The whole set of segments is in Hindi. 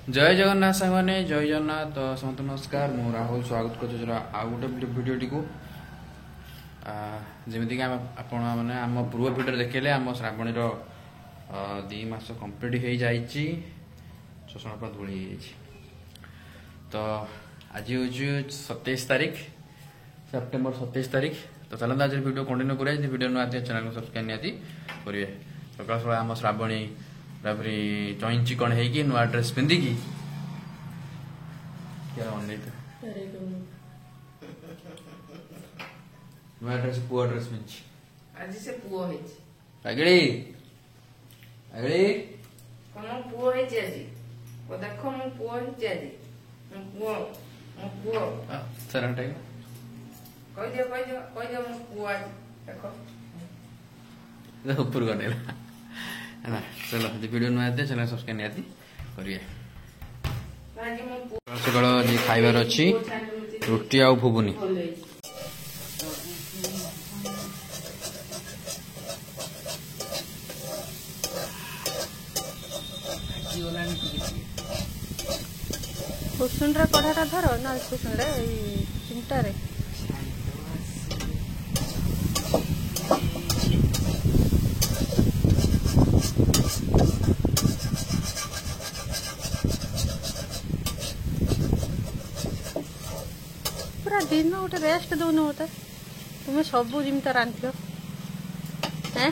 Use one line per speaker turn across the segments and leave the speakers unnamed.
जय जगन्नाथ सांगने जय जगन्नाथ तो समस्त नमस्कार मु राहुल स्वागत कर आउ गोटे भिडियोटी को जमीक आपण मैंने आम पूर्व भिडियो देखले आम श्रावणी 2 मास कंप्लीट हो जाइए चषण पर धूली तो आज हूँ 27 तारीख सेप्टेम्बर 27 तारीख तो चलते आज भिडियो कंटिन्यू करें भिडियो नुआ चैनल को सब्सक्राइब निहाती करेंगे सकाल सकाल आम श्रावणी चईंची कण है नुआ ड्रेस पिंधिकी नुआ ड्रेस पुआ ड्रेस पिंधि
आज से पुओ है
अगड़ी अगड़ी
कौन पुओ है आज को देखो मु पुओ है आज मु पुओ
सर हटाई
कह दियो मु पुओ आज देखो
ऊपर कर है चलो वीडियो नुआ चैनल सब्सक्राइब निहाती करिए सकाल जी खाइबार अच्छी रुटी आउ घुगुनी
कुसुन रे कढ़ाटा धर ना कुसुन रे चिंता रे पूरा दिन गोटे रेस्ट दौन मत तुम्हें सबू जिमता रांध हैं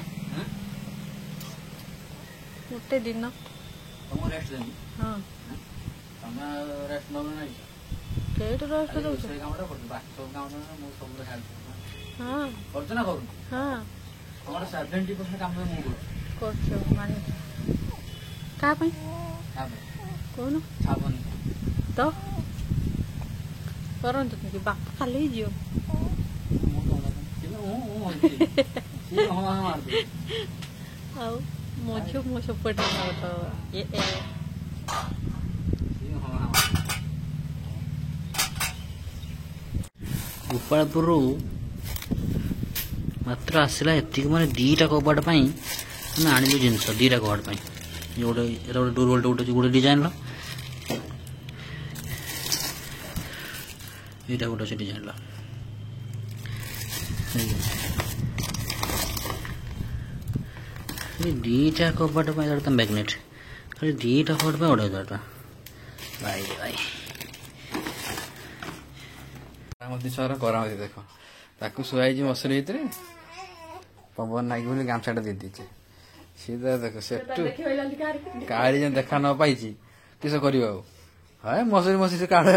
गोटे दिन हाँ केट रेस्ट दौच हाँ हाँ मान क्या कौन तो करंतु कि बाप खाली जियो आउ मो झियो मो सपोर्ट तो ये
गोपालपुर मात्र आसला एतिक माने दीटा कबाट पई हम आनिलु जिंस दीटा कबाट पई गोटे डोर वोल्ट गोटे गोटे डिजाइन लो ये गोटे से डिजाइन ला दीटा कबाट मैग्नेट खाली दीटा कबाट पे 1000 भाई भाई
सर करा देख ताकू शुआई मसुरी भितर पवन नागी बोली गामछाटा दे दीचे सी देख सेठू काली जन देखा न पाई किस कर मसुरी मसुरी काढ़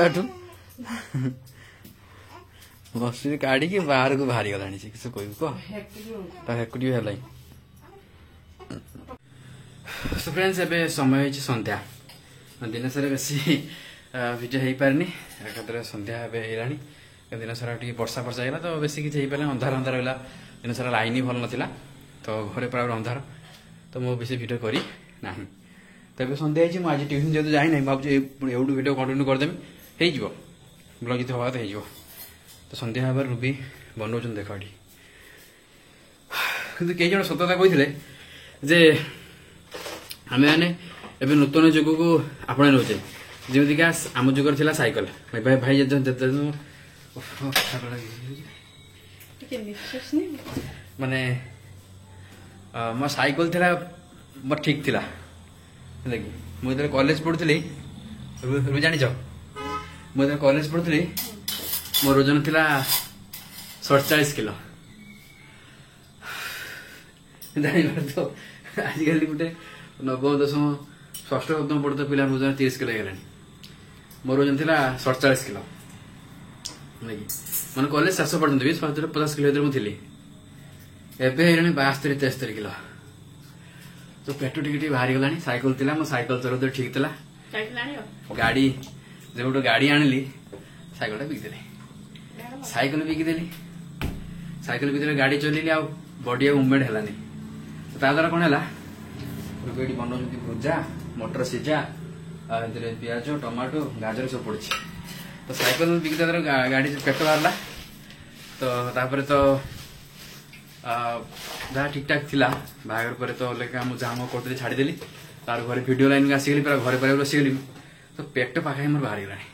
मसुरी काढ़ी बाहर को बाहरी गलानी किस कह हेकुटी है सो फ्रेंड्स एबे समय संध्या दिन सारा बेसी भिडियो हो पारनी एकादरे संध्या एबे दिन सारा वर्षा वर्षा है तो बेसी किसी हो पारे अंधार अंधार रहा दिन सारा लाइन भल नाला तो घरे पूरा अंधार तो मुझे बेसी भिडियो करी ना तो ये सन्ध्या मुझे आज ट्यूशन जेहतु जाए भाव एवढू भिडियो कंटिन्यू करदेमी हो ब्लग जी हवा तो तो सन्ध्या हबार रूबी बनाऊँ देख ये कि कई जन सतता कहते जे आम मैंने एवं नूतन जुग को आपणे नौचे जमीक आम जुगर थी साइकेल भाई भाई माने मो साइकेल थी मोर ठीक थिला मुझे कॉलेज पढ़ुली जान मुझे कॉलेज पढ़ुली मोर ओजन थिला 47 किलो जान तो आजिकल गोटे नवम दशम षष्ठ सप्तम पढ़ुता पिला ओजन 30 किलो है मोर ओजन थिला 47 किलो मैंने कॉलेज 700 पढ़ते भी 50 किलो मुझे एवं 72 73 किलो तो पेट टी बाहरी गला साइकेल थी मो साइकेल चलो ठीक था गाड़ी जो गोटे गाड़ी आनिली साइकेल बिकिदेली साइकेल बिकिदेली साइकेल बिकदेली गाड़ी चलैली आ बॉडी मुवमेंट है द्वारा कौन है बनाऊँ भुजा मटर सीझा पियाज टमाटो गाजर सब पड़ी तो साइकेल बिकता गाड़ी पेट बाहर तो तापर तो जहाँ ठीक ठाक थिला बाहर पर तो लेकिन मुझे जहाँ करते छाड़देली तार घर वीडियो लाइन आसीगली पूरा घरे पर आसीगली तो पेट पाखापाखि मोर बाहर गलानी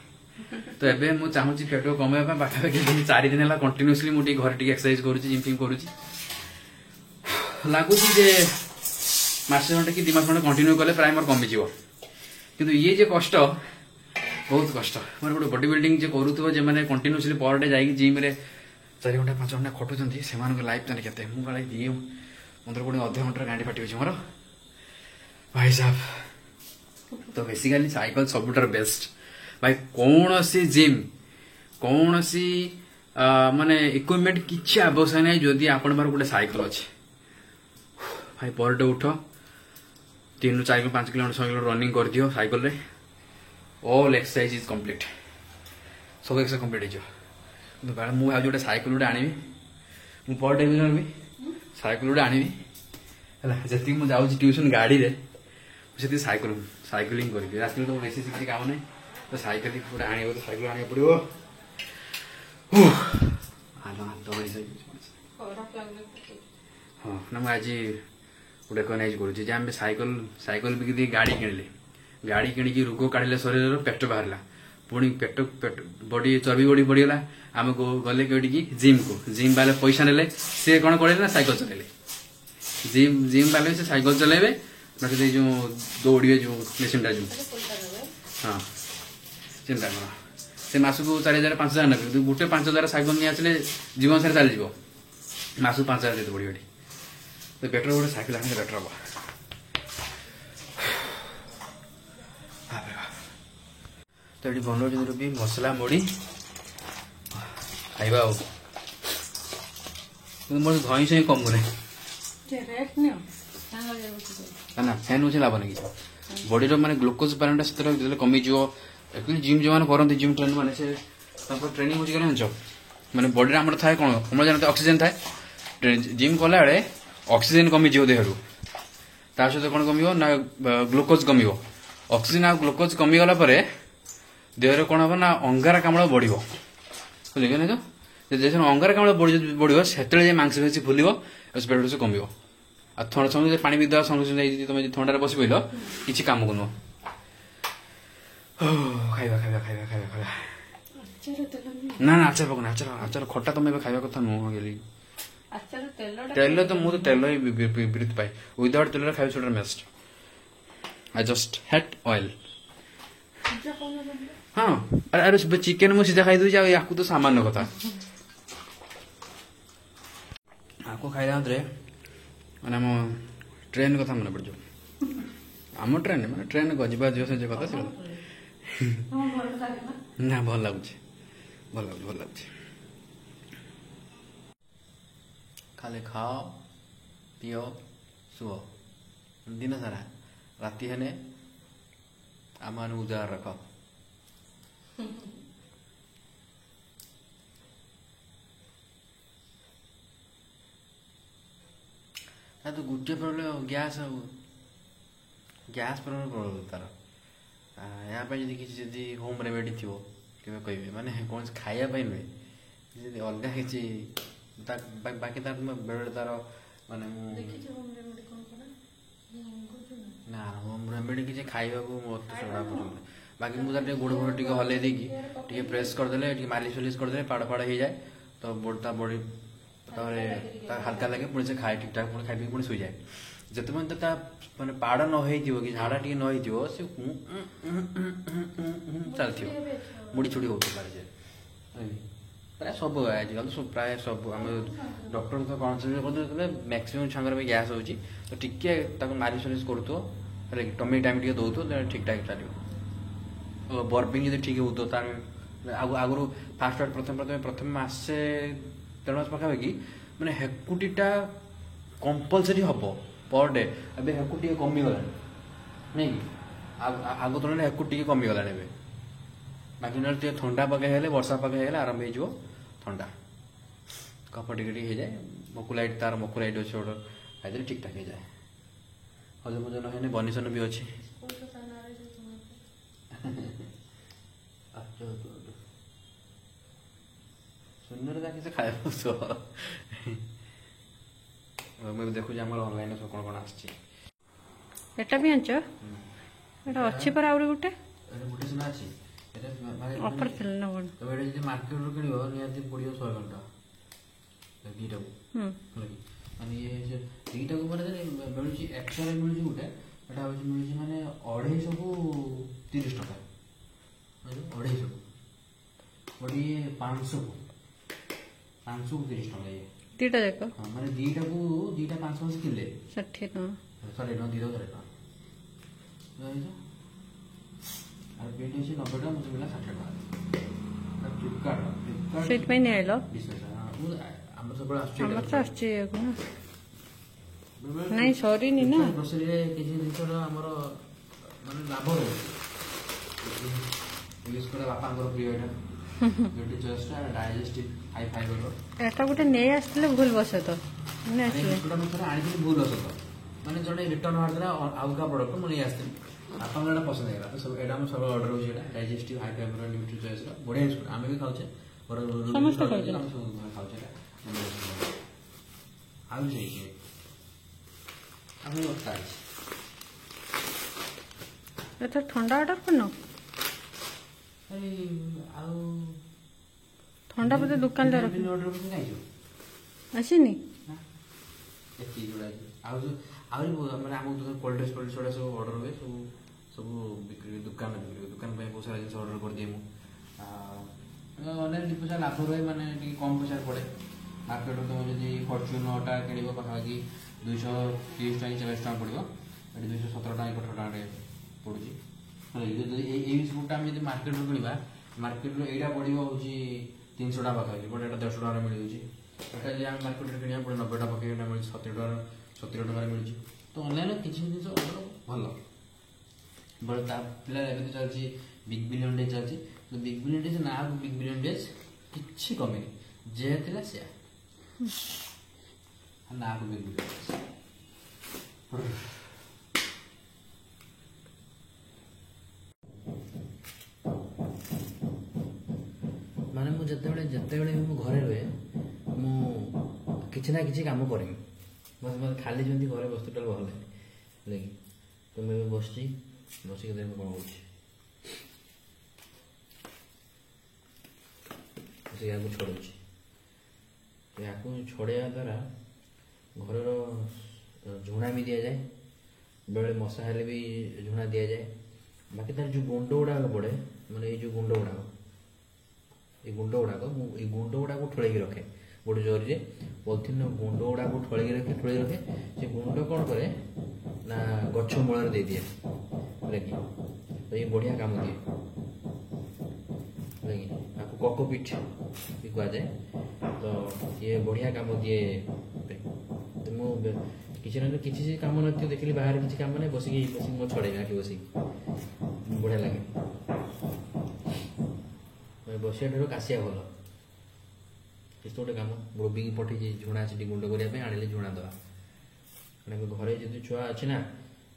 तो एबे मु चाहूची पेट कमेवा पाखापाखि 4 दिन है कंटिन्यूअसली मुझे घर टी एक्सरसाइज करूची जिम फिम करूची लगुच जे मासे घंटे कि 2 मास खंडे कंटिन्यू कले प्राय मोर कमी जीव किंतु ये जे कष्ट बहुत कष्ट मोर गोटे बॉडी बिल्डिंग जे करूथबो जे माने कंटिन्यूअसली पर डे जाई जिम रे 4 घंटा 5 घंटा खटुचंती सेमान लाइफ ताने केते मु काले ये 15 कोड़ी अधे घंटा गांडी फाटी होची मोर भाई साहब तो बेसिकली साइकिल सबुठार बेस्ट भाई कौन सी जिम कौन सी माने इक्विपमेंट किछि आवश्यक नहीं जदि आपण बार गोटे साइकिल अच्छे भाई पर डे उठ 3 ରୁ 4 5 किलोमीटर 6 किलोमीटर रनिंग कर दियो साइकिल रे ऑल एक्सरसाइज इज कंप्लीट सब एक्सरसाइज कंप्लीट हो मु आज गोटे साइकिल गोटे आनी मु पर डे भी साइकिल गोटे आनी जी मुझे जाऊँ ट्यूशन गाड़ी रे से साइकिलिंग करी रात तो बेसी किसी काम नहीं तो साइकिल गोटे आने तो साइकिल आने पड़ो हाँ ना मुझे आज गोटे कनाइज करुँचे आम साइकिल बिकी गाड़ी किणिले गाड़ी किणिकी रोग काढ़ले शरीर पेट बाहर पुणी पेट बॉडी चर्बी बॉडी बढ़ीगला आम गले कौटी जिम को जिम वाले पैसा नेले सी कौन करे ना साइकिल चलेले जिम वाले से साइकिल चलेबे ना जो दौड़े जो मेसीन टा जो हाँ चिंता कर से मासक 4,000 5,000 ने गोटे 5,000 साइकिल नहीं आसले जीवन सारे चली मासक 5,000 देते पड़े तो बेटर गोटे साइकिल आने बेटर हम तो ये बनाऊँ भी मसला मुड़ी खाइबा मोर धई से कम करे ना फैन हो लाभ नहीं बॉडी माने ग्लूकोज पारंटा से कमी एक्चुअली जिम जो मैंने करते जिम ट्रेन मैंने से ट्रेनिंग हो जान माने बॉडी आम थाए कौन अम्लजान ऑक्सीजन थाए जिम कला बेले ऑक्सीजन कमी देहरु तार सहित कौन कम ना ग्लूकोज कम ऑक्सीजन आ ग्लूकोज कमी गला देहर कौन हम ना अंगारकाम्ल बढ़ बुझे तो जैसे अंगारकाम्ल बढ़ से मांसपेशी फुल पेट से कम आ थोड़ा समय पानी भी देवा संगे तुम थंडार बस पड़ल किसी कम को नुह खाइबा खाइबा खाइबा खाइबा खाइबा ना ना आचार पकना आचार खटा तुम खाइबा कथा नुह गेली तेल तो मुझे तेल ही विपरीत पाए विदाउट तेल खाइबा छोटा best I just hate oil हाँ अरे चिकेन मुझे सीधा खाई दूसरी या तो सामान्य कथा आपको खाइला मैंने आम ट्रेन कथा मन पड़ आम ट्रेन मैंने ट्रेन को जी कथा से ना भल लगुच खाली खाओ पिओ शुओ दिन सारा राति हेने आम उजार रख तो गोटे प्रोब्लेम गैस प्रोब्लेम तार यहाँ जी किसी होम रेमेडी थी के कहे माने कौन खायापाई नुहे जी अलग किसी बाकी तार बेड़े तार माने ना होम रेमेडी किसी खाइबा को मत सेटा पसंद बाकी मुझे गोड़ गोड़ टे हल्ले देकी प्रेस करदे मालिश वालिश करदे पाड़ फाड़ हो जाए तो बॉडी हल्का लगे पुणी से खाए ठीक ठाक पुणी खाई पुणी शुई जाए जिते मैंने पाड़ न हो कि झाड़ा टी न हो चलती मुड़ी छुड़ी हो प्राय सब आजकल तो प्राय सब आम डॉक्टर तो कनसल्ट करते मैक्सिमम छांगर में गैस होची तो टिके मालिश वालिश करूँ टमी टाइम टे दौथ ठीक ठाक चलो बर्पिंग जो ठीक हो आगु फास्ट प्रथम मसे 3 मास पाखापाखि मैंने हेकुटीटा कंपलसरी हम पर डे अब हेकुटी कमीगला नहीं आग तुलन हेकुटी कमीगला बाकी ना ठंडा पके वर्षा पके आरंभ हो ठंडा कफ टे जाए मकुलाइट तार मकुलाइट अच्छे गोटे खाई ठीक ठाक हो जाए हजम हजम है बनिशन भी अच्छे शून्य जाके खाया मुझे देखु ऑनलाइन सब कौन कौन आटा भी आंच एटा अच्छी पर आउरी गोटे ଏଇଟା ଗୋଟେ ସିନା ଅଛି ଏଇଟା
ଅଫର ଥିଲା ନା କ'ଣ?
ତମେ ଏଇଟା ଯଦି ମାର୍କେଟରୁ କିଣିବ ନିହାତି ପଡ଼ିବ 100 ଟଙ୍କା ଦୁଇଟାକୁ ହେଲା କି ମାନେ ଇଏ ଦୁଇଟାକୁ ମାନେ ମିଳୁଛି ଏକ୍ସଟ୍ରା ମିଳୁଛି ଗୋଟେ ଏଇଟା ହେଉଛି ମିଳୁଛି ମାନେ 250କୁ 30 ଟଙ୍କା 250କୁ ଗୋଟେ ଇଏ 500କୁ 30 ଟଙ୍କା ଇଏ
ଦୁଇଟା ଯାକ
ହଁ ମାନେ ଦୁଇଟା 500 କିଲେ
60 ଟଙ୍କା
60 ଟଙ୍କା 2 ଟଙ୍କା আর প্রিন্ট হচ্ছে 90 টাকা মতো মিলা 60 টাকা ফ্লিপকার্ট
ସେଇଥିପାଇଁ ନେଇ ଆଇଲ?
ଆମର ସବୁବେଳେ ଆସୁଛି
ଆମର ତ ଆସୁଛି ଇଏକୁ ନା ନାଇଁ ସରିନି ନା
ଗ୍ରୋସରୀରେ କିଛି ଜିନିଷର ଆମର ମାନେ ଲାଭ ରହୁଛି ୟୁଜ୍ କଲେ ବାପାଙ୍କର ପ୍ରିୟ ଏଇଟା ଯୋଉଠି ଜଷ୍ଟ ଡାଇଜେଷ୍ଟିଭ ହାଇ ଫାଇବର
ଏଟା ଗୋଟେ ନେଇ ଆସିଥିଲେ ଭୁଲ ବସେ ତ ନେଇ ଆସିଲେ
ମୁଁ ଥରେ ଆଣିଥିଲି ଭୁଲ ବସେ ତ ମାନେ ଜଣେ ରିଟର୍ନ ମାରିଦେଲା ଅଲଗା ପ୍ରଡକ୍ଟ ମୁଁ ନେଇ ଆସିଥିଲି ଆପଣଙ୍କର ଏଇଟା ପସନ୍ଦ ହେଇଗଲା ତ ସବୁ ଏଇଟା ଆମ ସବୁ ଅର୍ଡର ହେଉଛି ଏଇଟା ଡାଇଜେଷ୍ଟିଭ ହାଇ ଫାଇବର ନ୍ୟୁଟ୍ରି ଚଏସ୍ର ବଢ଼ିଆ ବିସ୍କୁଟ ଆମେ ବି ଖାଉଛେ
ସମସ୍ତେ ଖାଉଛେ
ଆମେ ସବୁ ଖାଉଛେ ଏଇଟା ଆଉ ସେଇଠି ଆମେ ଅଟା ଅଛି
ଏଥର ଥଣ୍ଡା ଅର୍ଡର କରିନ?
ଆଉ
ଥଣ୍ଡା ବୋଧେ ଦୋକାନରେ
ଅର୍ଡର କରି ଖାଇଛୁ
ଆସିନି?
ଏତିକି ଗୁଡ଼ା ଆଉ ଆହୁରି ମାନେ ଆମକୁ କୋଲ୍ଡ ଡ୍ରେସ୍ ଗୁଡ଼ା ସବୁ ଅର୍ଡର ହୁଏ ସବୁ ବିକ୍ରି ଦୋକାନ ପାଇଁ ବହୁତ ସାରା ଜିନିଷ ଅର୍ଡର କରିଦିଏ ମୁଁ ଅନେକ 2 ପଇସା ଲାଭ ରହେ ମାନେ ଟିକେ କମ୍ ପଇସାରେ ପଡ଼େ ମାର୍କେଟରୁ ତୁମେ ଯଦି ଫର୍ଚୁନ୍ ଅଟା କିଣିବ ପାଖାପାଖି 230 ଟଙ୍କା 40 ଟଙ୍କା ପଡ଼ିବ ଏଠି 217 ଟଙ୍କା 18 ଟଙ୍କାରେ ପଡ଼ୁଛି ଯଦି ଏଇ ବିସ୍କୁଟଟା ଆମେ ଯଦି ମାର୍କେଟରୁ କିଣିବା ମାର୍କେଟରୁ ଏଇଟା ପଡ଼ିବ ହେଉଛି 300 ଟଙ୍କା ପାଖାପାଖି ବଟ୍ ଏଇଟା 150 ଟଙ୍କାରେ ମିଳୁଛି ଏଇଟା ଯଦି ଆମେ ମାର୍କେଟରେ କିଣିବା ପୁଣି 90 ଟଙ୍କା ପାଖାପାଖି ଏଇଟା ମିଳୁଛି 70 ଟଙ୍କାରେ ମିଳୁଛି ତ ଅନଲାଇନ୍ରେ କିଛି ଜିନିଷ ଭଲ ବଟ୍ ତା ପିଲା ଏବେ ତ ଚାଲିଛି ବିଗ୍ ବିଲିୟନ୍ ଡେ ଚାଲିଛି ତ ବିଗ୍ ବିଲିୟନ୍ ଡେ ନା ବିଗ୍ ବିଲିୟନ୍ ଡେ କିଛି କମେନି ଯେ ଥିଲା ସେୟା ନାକୁ ବିଗ୍ ବିଲିୟନ୍ ମାନେ ମୁଁ ଯେତେବେଳେ ମୁଁ ଘରେ ରୁହେ ମୁଁ କିଛି ନା କିଛି କାମ କରିବି ମୋତେ ଖାଲି ଯେମିତି ଘରେ ବସ୍ତୁଟା ଭଲ ଲାଗେ ହେଲା କି ତ ମୁଁ ଏବେ ବସିକି ଦେଖ କ'ଣ ହେଉଛି ୟାକୁ ଛଡ଼ଉଛି ୟାକୁ ଛଡ଼େଇବା ଦ୍ୱାରା ଘରର ଝୁଣା ବି ଦିଆଯାଏ ବେଳେ ମଶା ହେଲେ ବି ଝୁଣା ଦିଆଯାଏ ବାକି ତାର ଯେଉଁ ଗୁଣ୍ଡ ଗୁଡ଼ାକ ପଡ଼େ ମାନେ ଏଇ ଯେଉଁ ଗୁଣ୍ଡ ଗୁଡ଼ାକ ମୁଁ ଏଇ ଗୁଣ୍ଡ ଗୁଡ଼ାକୁ ଠୋଳେଇକି ରଖେ ଗୋଟେ ଜରିରେ ପଲିଥିନ୍ର ଗୁଣ୍ଡ ଗୁଡ଼ାକୁ ଠୋଳେଇକି ରଖେ ସେ ଗୁଣ୍ଡ କ'ଣ କରେ ନା ଗଛ ମୂଳରେ ଦେଇଦିଏ ହେଲା କି ତ ଇଏ ବଢ଼ିଆ କାମ ଦିଏ ହେଲା କି ଆକୁ କୋକୋପିଟ୍ ବି କୁହାଯାଏ ତ ଇଏ ବଢ଼ିଆ କାମ ଦିଏ ତ ମୁଁ କିଛି ନା କିଛି କାମ ନଥିବ ଦେଖିଲି ବାହାରେ କିଛି କାମ ନାହିଁ ବସିକି ମୁଁ ଛଡ଼େଇବି ଆଖି ବସିକି ବଢ଼ିଆ ଲାଗେ ବସିବା ଠାରୁ କାଶିଆ ଭଲ କିଛି ଗୋଟେ କାମ ରୋଗୀକି ପଠେଇଛି ଝୁଣା ସେଠି ଗୁଣ୍ଡ କରିବା ପାଇଁ ଆଣିଲେ ଝୁଣା ଦେବା କାରଣ ଏବେ ଘରେ ଯଦି ଛୁଆ ଅଛି ନା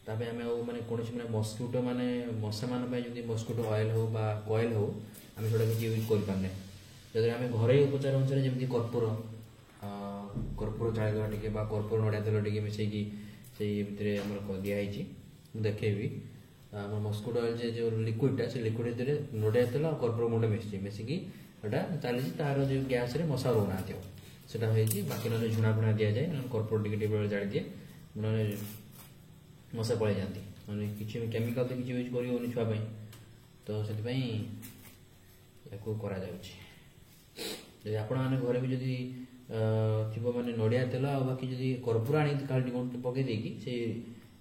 ତା ପାଇଁ ଆମେ ଆଉ ମାନେ କୌଣସି ମାନେ ମସ୍କିଟୋ ମାନେ ମଶାମାନଙ୍କ ପାଇଁ ଯଦି ମସ୍କିଟୋ ଅଏଲ୍ ହେଉ ବା କଏଲ୍ ହେଉ ଆମେ ସେଗୁଡ଼ା କିଛି ୟୁଜ୍ କରିପାରୁନେ ଯଦି ଆମେ ଘରୋଇ ଉପଚାର ଅନୁସାରେ ଯେମିତି କର୍ପୂର ଚାଳିଦେବା ଟିକେ ବା କର୍ପୂର ନଡ଼ିଆ ତେଲ ଟିକେ ମିଶାଇକି ସେଇ ଭିତରେ ଆମର ଦିଆହେଇଛି ମୁଁ ଦେଖେଇବି ଆମର ମସ୍କିଟୋ ଅଏଲ୍ ଯେଉଁ ଲିକ୍ୱିଡ଼ଟା ସେ ଲିକ୍ୱିଡ଼ ଭିତରେ ନଡ଼ିଆ ତେଲ ଆଉ କର୍ପୂର ଗୁଣ୍ଡ ମିଶିକି ସେଟା ଚାଲିଛି ତାର ଯେଉଁ ଗ୍ୟାସ୍ରେ ମଶା ରହୁନାହାନ୍ତି ଆଉ ସେଟା ହେଇଛି ବାକି ନହେଲେ ଝୁଣା ଫୁଣା ଦିଆଯାଏ ନହେଲେ କର୍ପୂର ଟିକେ ବେଳେ ଜାଳି ଦିଏ ନହେଲେ ମଶା ପଳେଇ ଯାଆନ୍ତି ମାନେ କିଛି କେମିକାଲ ତ କିଛି ୟୁଜ୍ କରି ହେଉନି ଛୁଆ ପାଇଁ ତ ସେଥିପାଇଁ ୟାକୁ କରାଯାଉଛି ଯଦି ଆପଣମାନେ ଘରେ ବି ଯଦି ଥିବ ମାନେ ନଡ଼ିଆ ତେଲ ଆଉ ବାକି ଯଦି କର୍ପୂର ଆଣି କାଲି ପକେଇ ଦେଇକି ସେ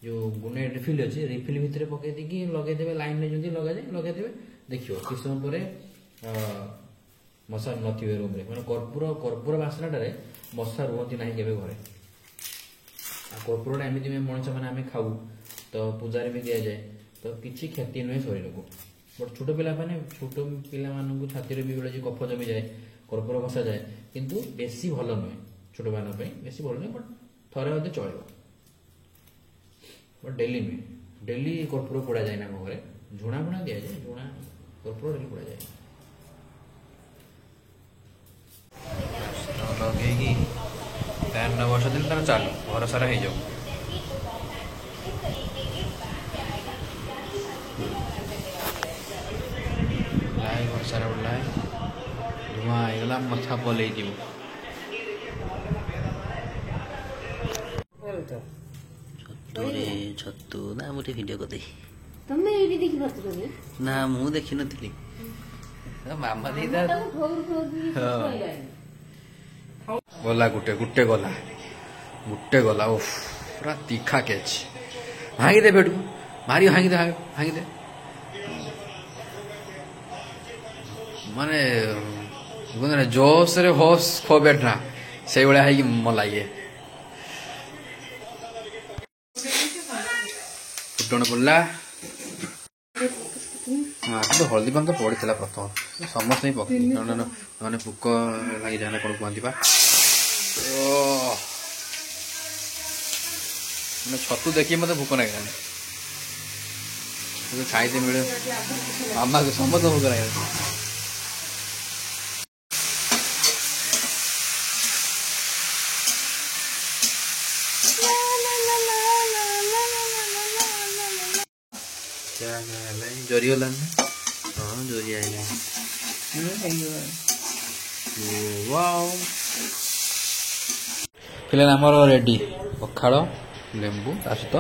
ଯେଉଁ ଗୁଣ୍ଡ ରିଫିଲ୍ ଅଛି ରିଫିଲ୍ ଭିତରେ ପକେଇ ଦେଇକି ଲଗେଇଦେବେ ଲାଇନ୍ରେ ଯେମିତି ଲଗେଇଦେବେ ଦେଖିବ କିଛି ସମୟ ପରେ ମଶା ନଥିବେ ରୁମ୍ରେ ମାନେ କର୍ପୂର ବାସ୍ନାଟାରେ ମଶା ରୁହନ୍ତି ନାହିଁ କେବେ ଘରେ ଆଉ କର୍ପୂରଟା ଏମିତି ମଣିଷ ମାନେ ଆମେ ଖାଉ ତ ପୂଜାରେ ବି ଦିଆଯାଏ ତ କିଛି କ୍ଷତି ନୁହେଁ ଶରୀରକୁ ବଟ୍ ଛୋଟ ପିଲାମାନଙ୍କୁ ଛାତିରେ ବି ବେଳେ କଫ ଜମିଯାଏ କର୍ପୂର ଘଷାଯାଏ କିନ୍ତୁ ବେଶୀ ଭଲ ନୁହେଁ ଛୋଟମାନଙ୍କ ପାଇଁ ବେଶୀ ଭଲ ନୁହେଁ ବଟ୍ ଥରେ ଅଧେ ଚଳିବ ବଟ୍ ଡେଲି ନୁହେଁ ଡେଲି କର୍ପୂର ପୋଡ଼ାଯାଏ ନା ଆମ ଘରେ ଝୁଣା ଫୁଣା ଦିଆଯାଏ ଝୁଣା କର୍ପୂର ଡେଲି ପୋଡ଼ାଯାଏ ଲଗେଇକି ଫ୍ୟାନ୍ ବର୍ଷା ଦିନ ତାର ଚାଲୁ ଘର ସାରା ହେଇଯାଉ सारा उड़ला धुआं आईगला मथा पलई जीव
छतु ना मुझे वीडियो को देख
ତମେ ଏଇଠି ଦେଖି ପାରୁଥିଲ କି
ନା ମୁଁ ଦେଖିନଥିଲି ମାମା ଦେଇତା
गला गुटे गुटे गला गुटे गला ओफ पूरा तीखा कैच भांगी दे बेटू मारी भांगी दे माने जोश रे होश खो बैठना से भाया है मला ये फुटण पड़ा तो हल्दी पान तो पड़ी प्रथम समस्त ही पकई मैंने पुक लगी जाए कौन कहती मैंने छतु देखिए मत भोक लगे खाई मिले मामा को समस्त भोक लगे जोरी होला हाँ जोरी आइला वाओ फिलहाल आमर रेडी पखाड़ लेंबू ता सहित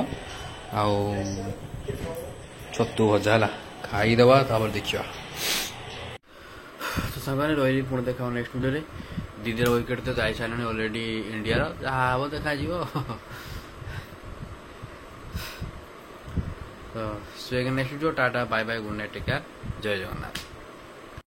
आउ छतु भजा है खाईदेवा देखा तो सब रही पुणी देखा नेक्स्ट वीडियो दीदीर विकेट तो जाई सारे अलरेडी इंडिया जहाँ हम देखा तो next video tata bye bye good night take care जय जगन्नाथ।